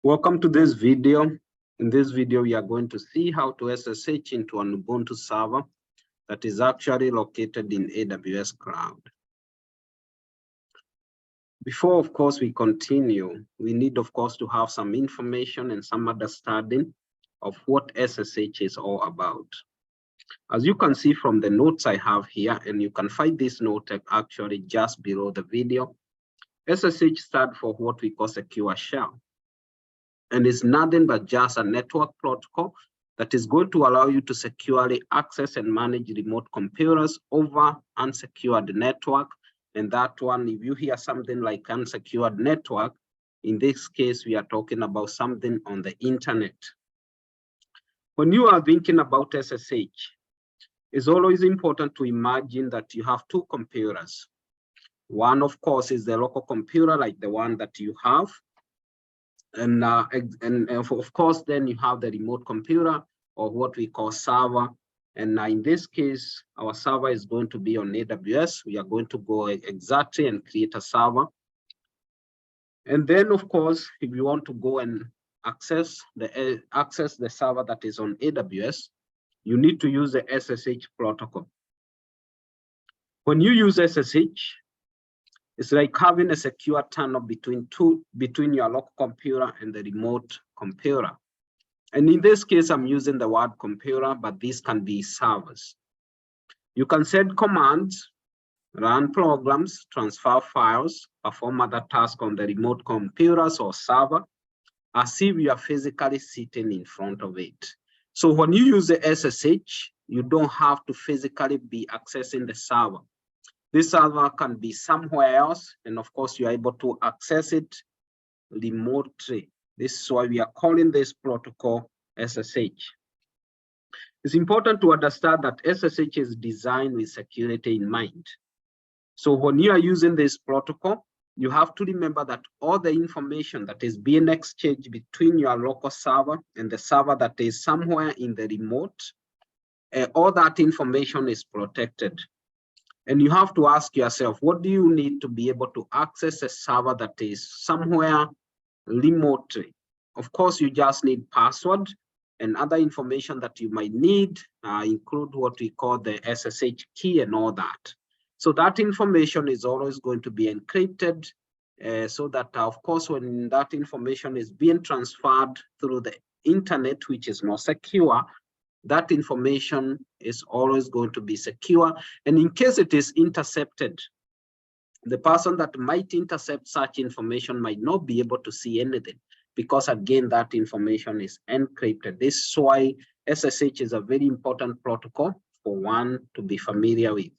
Welcome to this video. In this video, we are going to see how to SSH into an Ubuntu server that is actually located in AWS cloud. Before, of course, we continue, we need, of course, to have some information and some understanding of what SSH is all about. As you can see from the notes I have here, and you can find this note actually just below the video, SSH stands for what we call secure shell. And it's nothing but just a network protocol that is going to allow you to securely access and manage remote computers over unsecured network. And that one, if you hear something like unsecured network, in this case, we are talking about something on the internet. When you are thinking about SSH, it's always important to imagine that you have two computers. One, of course, is the local computer like the one that you have. And of course, then you have the remote computer or what we call server. And in this case, our server is going to be on AWS. We are going to go exactly and create a server. And then, of course, if you want to go and access the server that is on AWS, you need to use the SSH protocol. When you use SSH, it's like having a secure tunnel between your local computer and the remote computer. And in this case, I'm using the word computer, but these can be servers. You can send commands, run programs, transfer files, perform other tasks on the remote computers or server, as if you are physically sitting in front of it. So when you use the SSH, you don't have to physically be accessing the server. This server can be somewhere else, and of course, you're able to access it remotely. This is why we are calling this protocol SSH. It's important to understand that SSH is designed with security in mind. So when you are using this protocol, you have to remember that all the information that is being exchanged between your local server and the server that is somewhere in the remote, all that information is protected. And you have to ask yourself, what do you need to be able to access a server that is somewhere remotely? Of course, you just need password and other information that you might need, include what we call the SSH key and all that. So that information is always going to be encrypted so that, of course, when that information is being transferred through the internet, which is not secure, that information is always going to be secure. And in case it is intercepted, the person that might intercept such information might not be able to see anything because, again, that information is encrypted. This is why SSH is a very important protocol for one to be familiar with.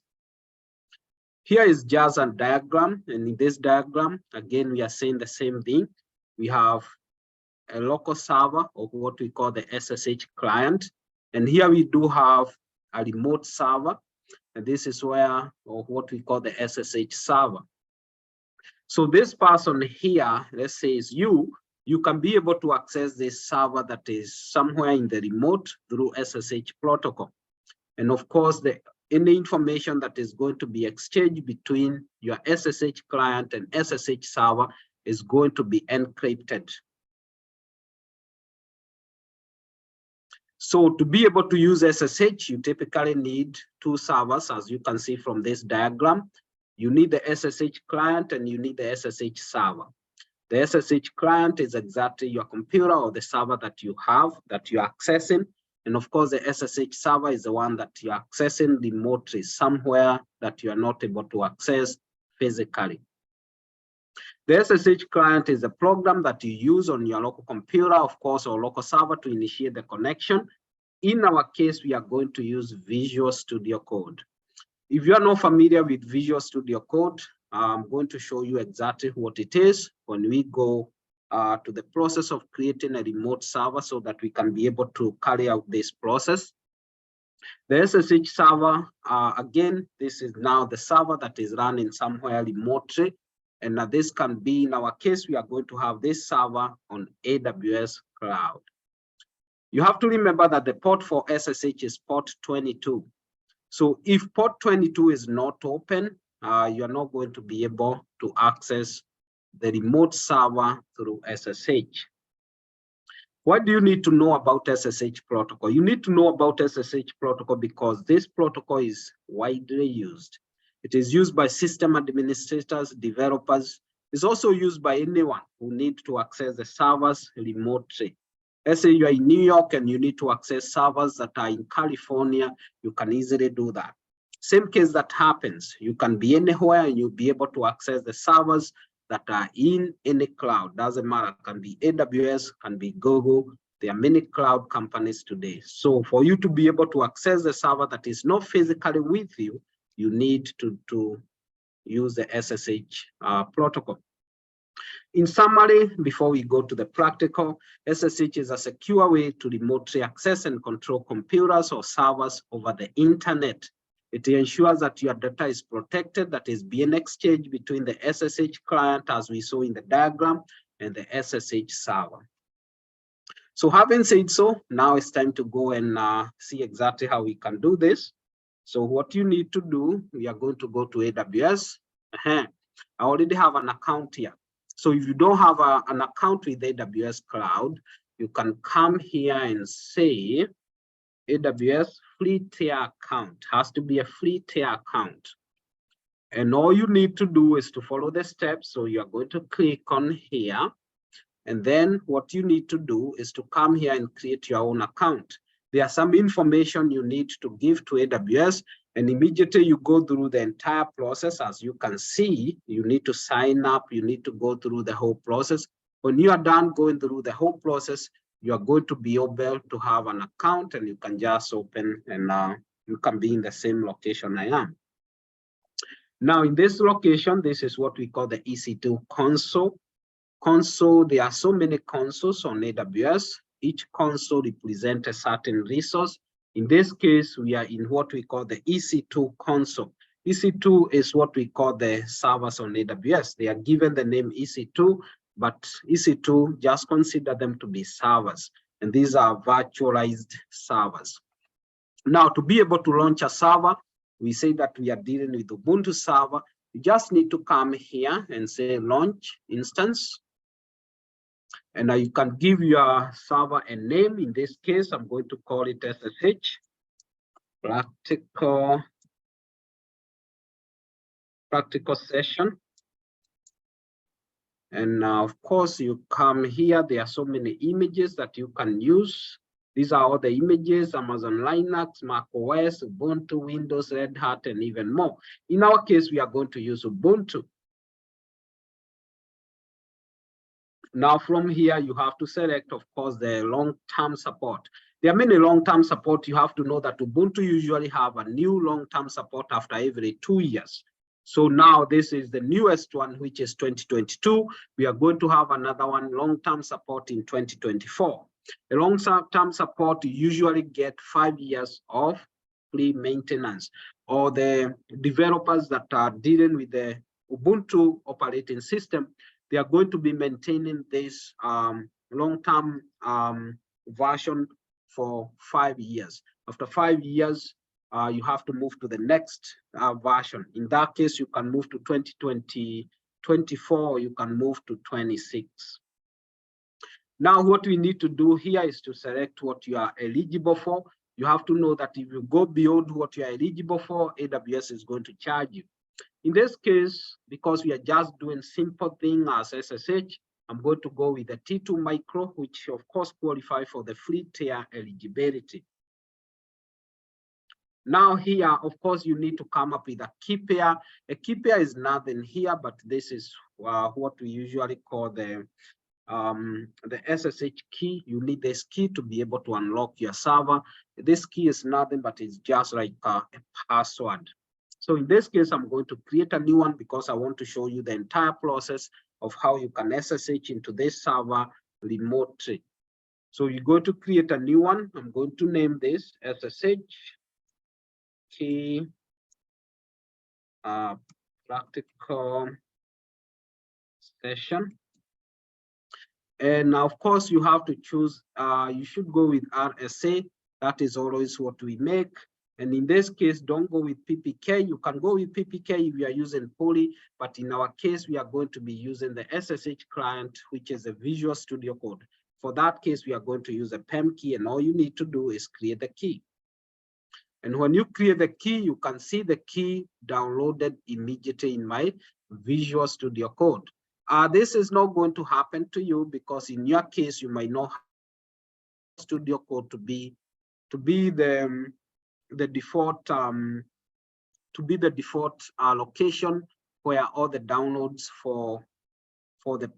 Here is just a diagram. And in this diagram, again, we are saying the same thing. We have a local server or what we call the SSH client. And here we do have a remote server, and this is where, or what we call the SSH server. So this person here, let's say is you can be able to access this server that is somewhere in the remote through SSH protocol. And of course, any information that is going to be exchanged between your SSH client and SSH server is going to be encrypted. So to be able to use SSH, you typically need two servers, as you can see from this diagram. You need the SSH client and you need the SSH server. The SSH client is exactly your computer or the server that you have, that you're accessing. And of course, the SSH server is the one that you're accessing remotely, somewhere that you are not able to access physically. The SSH client is a program that you use on your local computer, of course, or local server to initiate the connection. In our case, we are going to use Visual Studio Code. If you are not familiar with Visual Studio Code, I'm going to show you exactly what it is when we go to the process of creating a remote server so that we can be able to carry out this process. The SSH server, again, this is now the server that is running somewhere remotely. And this can be, in our case, we are going to have this server on AWS cloud. You have to remember that the port for SSH is port 22. So if port 22 is not open, you're not going to be able to access the remote server through SSH. What do you need to know about SSH protocol? You need to know about SSH protocol because this protocol is widely used. It is used by system administrators, developers. It's also used by anyone who needs to access the servers remotely. Let's say you're in New York and you need to access servers that are in California, you can easily do that. Same case that happens, you can be anywhere and you'll be able to access the servers that are in any cloud. Doesn't matter, can be AWS, can be Google. There are many cloud companies today. So for you to be able to access the server that is not physically with you, you need to use the SSH protocol. In summary, before we go to the practical, SSH is a secure way to remotely access and control computers or servers over the internet. It ensures that your data is protected, that is being exchanged between the SSH client, as we saw in the diagram, and the SSH server. So having said so, now it's time to go and see exactly how we can do this. So what you need to do, we are going to go to AWS. I already have an account here. So if you don't have an account with AWS Cloud, you can come here and say, AWS free tier account, has to be a free tier account. And all you need to do is to follow the steps. So you're going to click on here. And then what you need to do is to come here and create your own account. There are some information you need to give to AWS, and immediately you go through the entire process. As you can see, you need to sign up, you need to go through the whole process. When you are done going through the whole process, you are going to be able to have an account and you can just open and you can be in the same location I am. Now in this location, this is what we call the EC2 console. There are so many consoles on AWS. Each console represents a certain resource. In this case, we are in what we call the EC2 console. EC2 is what we call the servers on AWS. They are given the name EC2, but EC2, just consider them to be servers. And these are virtualized servers. Now, to be able to launch a server, we say that we are dealing with Ubuntu server. You just need to come here and say launch instance. And now you can give your server a name. In this case, I'm going to call it SSH, practical session. And now, of course, you come here. There are so many images that you can use. These are all the images: Amazon Linux, Mac OS, Ubuntu, Windows, Red Hat, and even more. In our case, we are going to use Ubuntu. Now from here, you have to select, of course, the long-term support. There are many long-term support. You have to know that Ubuntu usually have a new long-term support after every 2 years. So now this is the newest one, which is 2022. We are going to have another one, long-term support in 2024. The long-term support, you usually get 5 years of free maintenance. Or the developers that are dealing with the Ubuntu operating system, they are going to be maintaining this long-term version for 5 years. After 5 years, you have to move to the next version. In that case, you can move to 2024, or you can move to 26. Now, what we need to do here is to select what you are eligible for. You have to know that if you go beyond what you are eligible for, AWS is going to charge you. In this case, because we are just doing simple thing as SSH, I'm going to go with the T2 micro, which of course qualify for the free tier eligibility. Now here, of course, you need to come up with a key pair. A key pair is nothing here, but this is what we usually call the SSH key. You need this key to be able to unlock your server. This key is nothing, but it's just like a password. So in this case, I'm going to create a new one because I want to show you the entire process of how you can SSH into this server remotely. So you're going to create a new one. I'm going to name this SSH key practical session. And now, of course, you have to choose, you should go with RSA. That is always what we make. And in this case, don't go with PPK. You can go with PPK if you are using Poly, but in our case, we are going to be using the SSH client, which is a Visual Studio Code. For that case, we are going to use a PEM key, and all you need to do is create the key. And when you create the key, you can see the key downloaded immediately in my Visual Studio Code. This is not going to happen to you because in your case, you might not have Studio Code to be the default location where all the downloads for the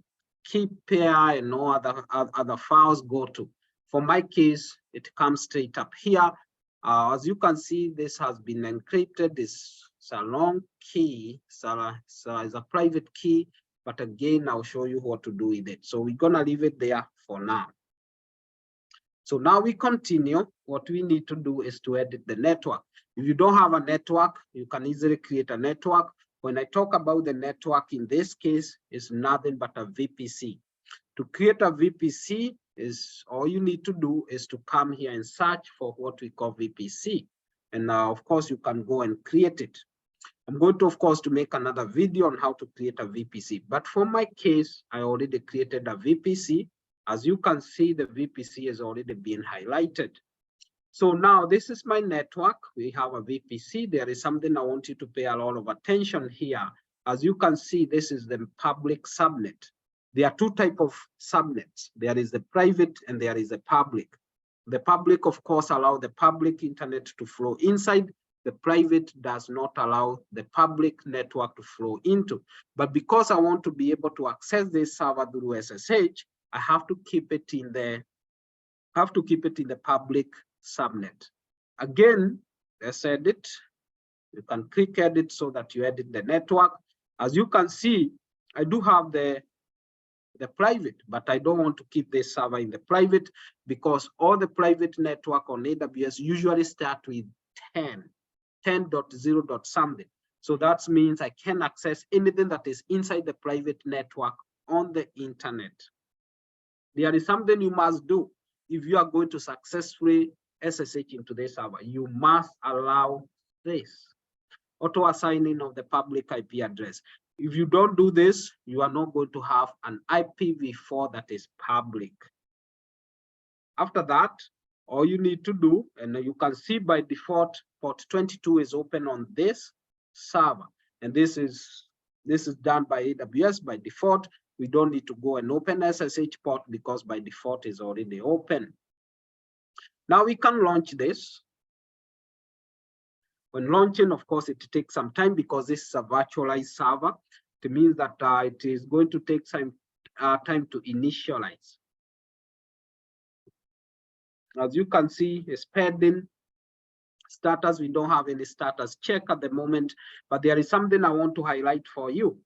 key pair and no other files go to. For my case, it comes straight up here. As you can see, this has been encrypted. It's a long key, it's a private key, but again, I'll show you what to do with it. So we're gonna leave it there for now. So now we continue. What we need to do is to edit the network. If you don't have a network, you can easily create a network. When I talk about the network, in this case, it's nothing but a VPC. To create a VPC, all you need to do is to come here and search for what we call VPC. And now, of course, you can go and create it. I'm going to, of course, to make another video on how to create a VPC. But for my case, I already created a VPC. As you can see, the VPC has already been highlighted. So now this is my network. We have a VPC. There is something I want you to pay a lot of attention here. As you can see, this is the public subnet. There are two types of subnets. There is the private and there is the public. The public, of course, allows the public internet to flow inside. The private does not allow the public network to flow into. But because I want to be able to access this server through SSH, I have to keep it in the public subnet. Again, let's edit. You can click edit so that you edit the network. As you can see, I do have the private, but I don't want to keep this server in the private because all the private network on AWS usually start with 10.0. something. So that means I can access anything that is inside the private network on the internet. There is something you must do if you are going to successfully SSH into this server. You must allow this auto assigning of the public IP address. If you don't do this, you are not going to have an IPv4 that is public. After that, all you need to do, and you can see by default, port 22 is open on this server. And this is done by AWS by default. We don't need to go and open SSH port because by default is already open. Now we can launch this. When launching, of course, it takes some time because this is a virtualized server. It means that it is going to take some time to initialize. As you can see, it's pending. Status, we don't have any status check at the moment, but there is something I want to highlight for you.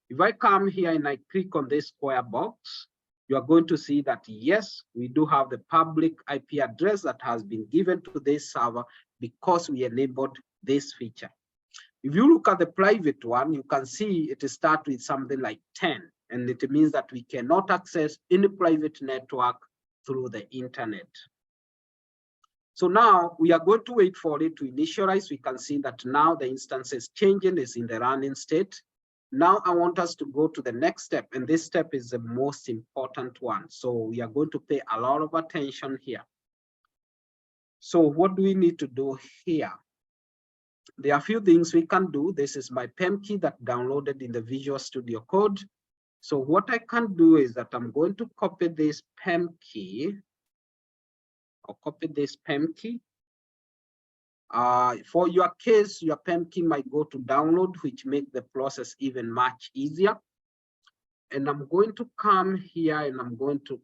If I come here and I click on this square box, you are going to see that, yes, we do have the public IP address that has been given to this server because we enabled this feature. If you look at the private one, you can see it starts with something like 10, and it means that we cannot access any private network through the internet. So now we are going to wait for it to initialize. We can see that now the instance is changing, is in the running state. Now I want us to go to the next step, and this step is the most important one. So we are going to pay a lot of attention here. So what do we need to do here? There are a few things we can do. This is my PEM key that downloaded in the Visual Studio Code. So what I can do is that I'm going to copy this PEM key. I'll copy this PEM key. For your case, your PEM key might go to download, which makes the process even much easier. And I'm going to come here and I'm going to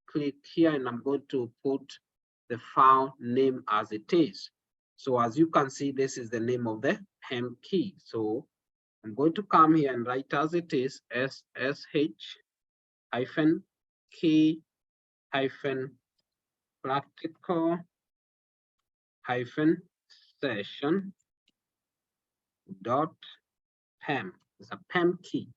click here and I'm going to put the file name as it is. So as you can see, this is the name of the PEM key. So I'm going to come here and write as it is, SSH-practical-session.PEM. It's a PEM key,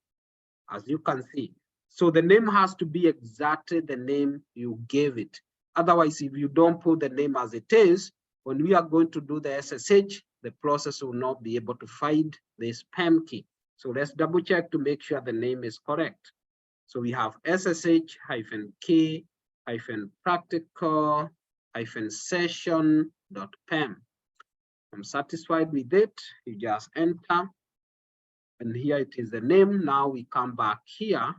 as you can see. So the name has to be exactly the name you gave it. Otherwise, if you don't put the name as it is, when we are going to do the SSH, the process will not be able to find this PEM key. So let's double check to make sure the name is correct. So we have ssh-k-practical-session.pem. I'm satisfied with it. You just enter. And here it is the name. Now we come back here.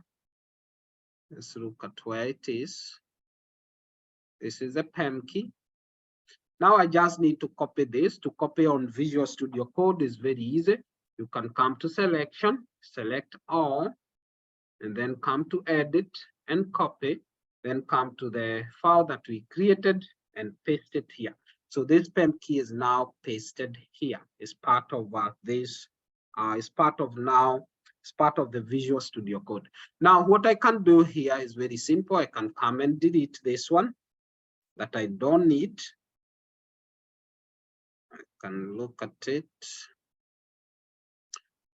Let's look at where it is. This is the PEM key. Now I just need to copy this. To copy on Visual Studio Code is very easy. You can come to selection, select all, and then come to edit and copy, then come to the file that we created and paste it here. So this PEM key is now pasted here. It's part of this. It's part of the Visual Studio Code. Now what I can do here is very simple. I can come and delete this one that I don't need. I can look at it.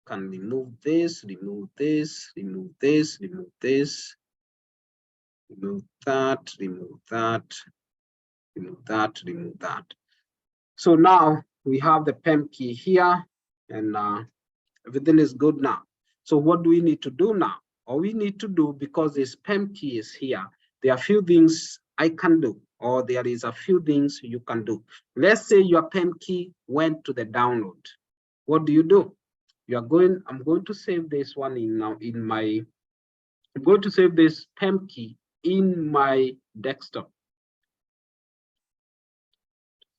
Can remove this, remove this, remove this, remove this, remove that, remove that, remove that, remove that. So now we have the PEM key here, and everything is good now. So what do we need to do now? All we need to do, because this PEM key is here, there are a few things I can do, or there is a few things you can do. Let's say your PEM key went to the download. What do? I'm going to save this one I'm going to save this PEM key in my desktop.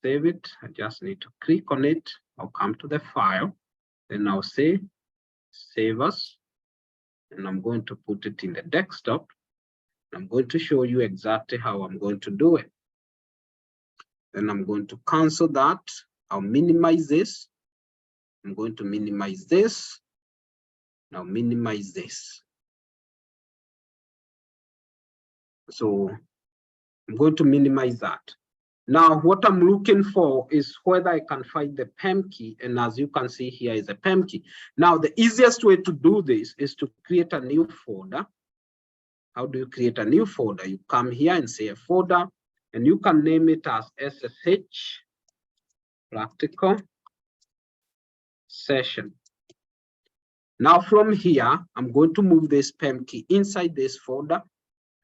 Save it. I just need to click on it. I'll come to the file. Then I'll say save as, and I'm going to put it in the desktop. I'm going to show you exactly how I'm going to do it. Then I'm going to cancel that. I'll minimize this. I'm going to minimize this. Now minimize this. So I'm going to minimize that. Now what I'm looking for is whether I can find the PEM key, and as you can see here is a PEM key. Now the easiest way to do this is to create a new folder. How do you create a new folder? You come here and say a folder, and you can name it as SSH practical session. Now from here, I'm going to move this PEM key inside this folder,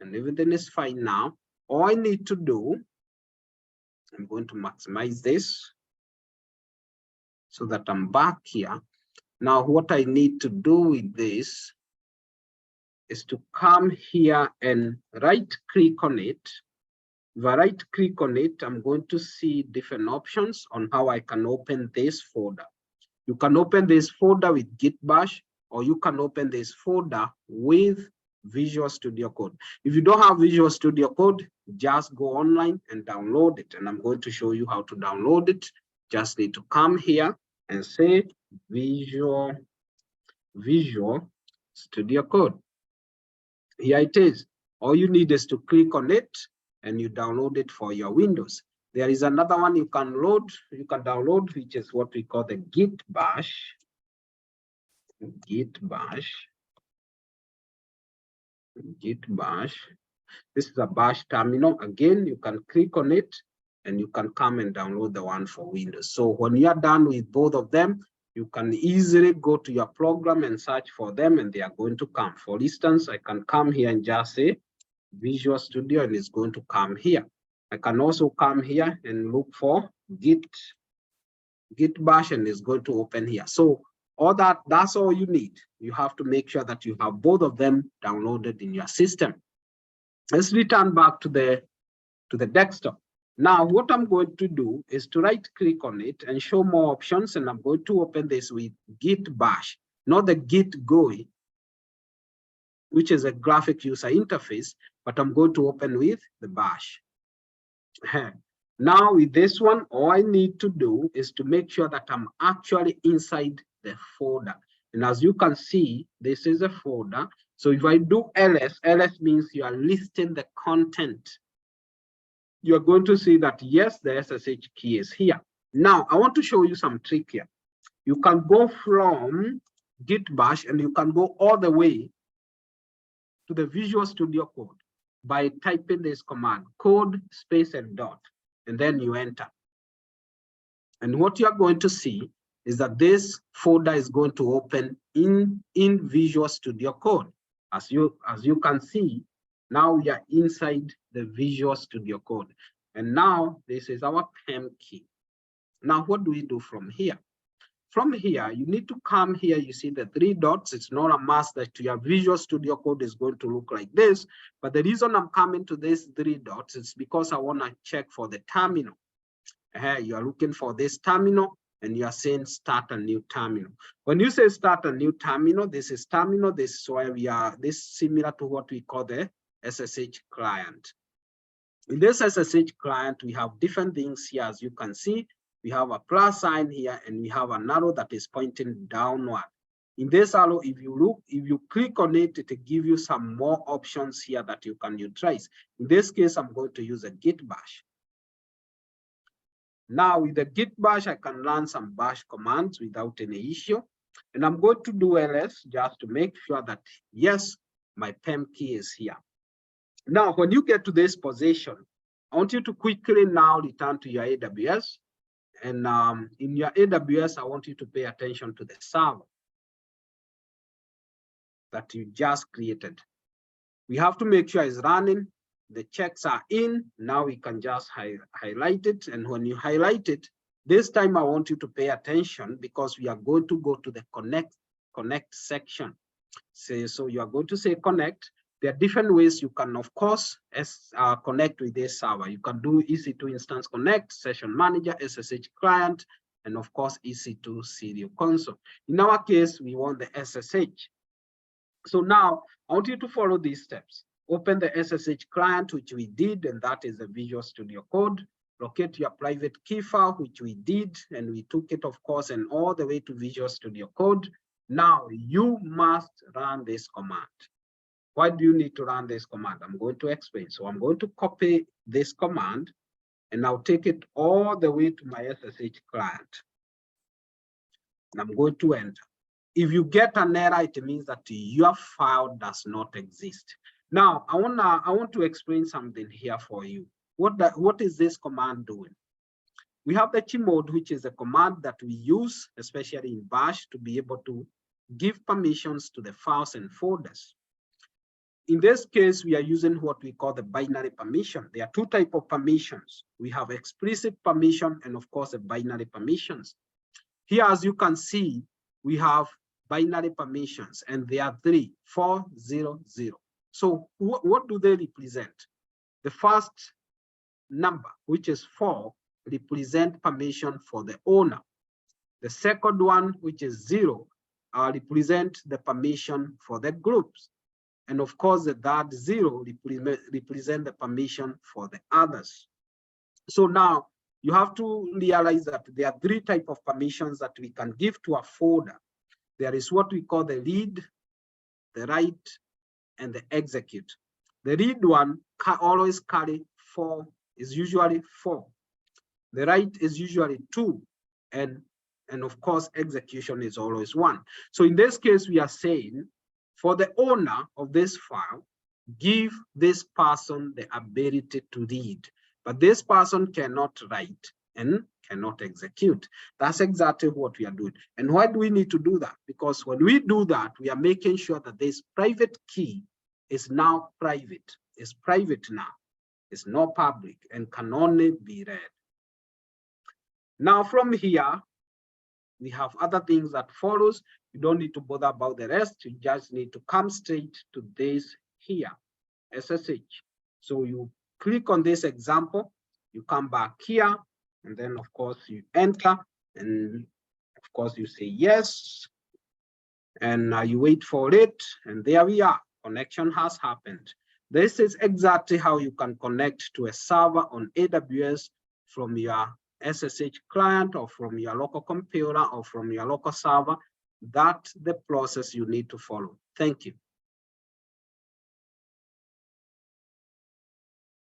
and everything is fine now. All I need to do, I'm going to maximize this so that I'm back here. Now what I need to do with this is to come here and right click on it. If I right click on it, I'm going to see different options on how I can open this folder. You can open this folder with Git Bash, or you can open this folder with Visual Studio Code. If you don't have Visual Studio Code, just go online and download it. And I'm going to show you how to download it. Just need to come here and say Visual Studio Code. Here it is. All you need is to click on it and you download it for your Windows. There is another one you can download, which is what we call the Git Bash. Git Bash. This is a bash terminal. Again, you can click on it and you can come and download the one for Windows. So when you are done with both of them, you can easily go to your program and search for them, and they are going to come. For instance, I can come here and just say Visual Studio, and it's going to come here. I can also come here and look for Git Bash, and it's going to open here. So that's all you need. You have to make sure that you have both of them downloaded in your system. Let's return back to the desktop. Now, what I'm going to do is to right click on it and show more options, and I'm going to open this with Git Bash, not the Git GUI, which is a graphic user interface, but I'm going to open with the Bash. Now with this one, all I need to do is to make sure that I'm actually inside the folder. And as you can see, this is a folder. So if I do ls means you are listing the content. You're going to see that, yes, the SSH key is here. Now, I want to show you some trick here. You can go from Git Bash and you can go all the way to the Visual Studio Code by typing this command, code space and dot, and then you enter. And what you're going to see is that this folder is going to open in Visual Studio Code. As you can see, now we are inside the Visual Studio Code. And now this is our PEM key. Now, what do we do from here? From here, you need to come here. You see the 3 dots. It's not a must that your Visual Studio Code is going to look like this. But the reason I'm coming to these 3 dots is because I want to check for the terminal. You are looking for this terminal and you are saying start a new terminal. When you say start a new terminal, this is terminal. This is why we are this similar to what we call the SSH client. In this SSH client, we have different things here. As you can see, we have a plus sign here and we have an arrow that is pointing downward. In this arrow, if you click on it, it will give you some more options here that you can utilize. In this case, I'm going to use a git bash. Now with the git bash, I can run some bash commands without any issue. And I'm going to do ls just to make sure that, yes, my PEM key is here. Now, when you get to this position, I want you to quickly now return to your AWS. And in your AWS, I want you to pay attention to the server that you just created. We have to make sure it's running. The checks are in. Now we can just highlight it. And when you highlight it, this time I want you to pay attention because we are going to go to the connect section. So you are going to say connect. There are different ways you can, of course, connect with this server. You can do EC2 instance connect, session manager, SSH client, and of course, EC2 serial console. In our case, we want the SSH. So now I want you to follow these steps. Open the SSH client, which we did, and that is the Visual Studio Code. Locate your private key file, which we did, and we took it, of course, and all the way to Visual Studio Code. Now you must run this command. Why do you need to run this command? I'm going to explain. So I'm going to copy this command, and I'll take it all the way to my SSH client. And I'm going to enter. If you get an error, it means that your file does not exist. Now, I want to explain something here for you. What is this command doing? We have the chmod, which is a command that we use, especially in Bash, to be able to give permissions to the files and folders. In this case, we are using what we call the binary permission. There are 2 types of permissions. We have explicit permission and, of course, the binary permissions. Here, as you can see, we have binary permissions, and there are 3, 4, 0, 0. So what do they represent? The first number, which is 4, represent permission for the owner. The second one, which is 0, represent the permission for the groups. And of course, the third 0 represent the permission for the others. So now you have to realize that there are 3 types of permissions that we can give to a folder. There is what we call the read, the write, and the execute. The read one always carry 4, is usually 4. The write is usually 2, and of course, execution is always 1. So in this case, we are saying, for the owner of this file, give this person the ability to read, but this person cannot write and cannot execute. That's exactly what we are doing. And why do we need to do that? Because when we do that, we are making sure that this private key is now private. It's private now. It's not public and can only be read. Now from here, we have other things that follows. You don't need to bother about the rest. You just need to come straight to this here, SSH. So you click on this example, you come back here, and then of course you enter, and of course you say yes, and you wait for it, and there we are. Connection has happened. This is exactly how you can connect to a server on AWS from your SSH client or from your local computer or from your local server. That's the process you need to follow. Thank you.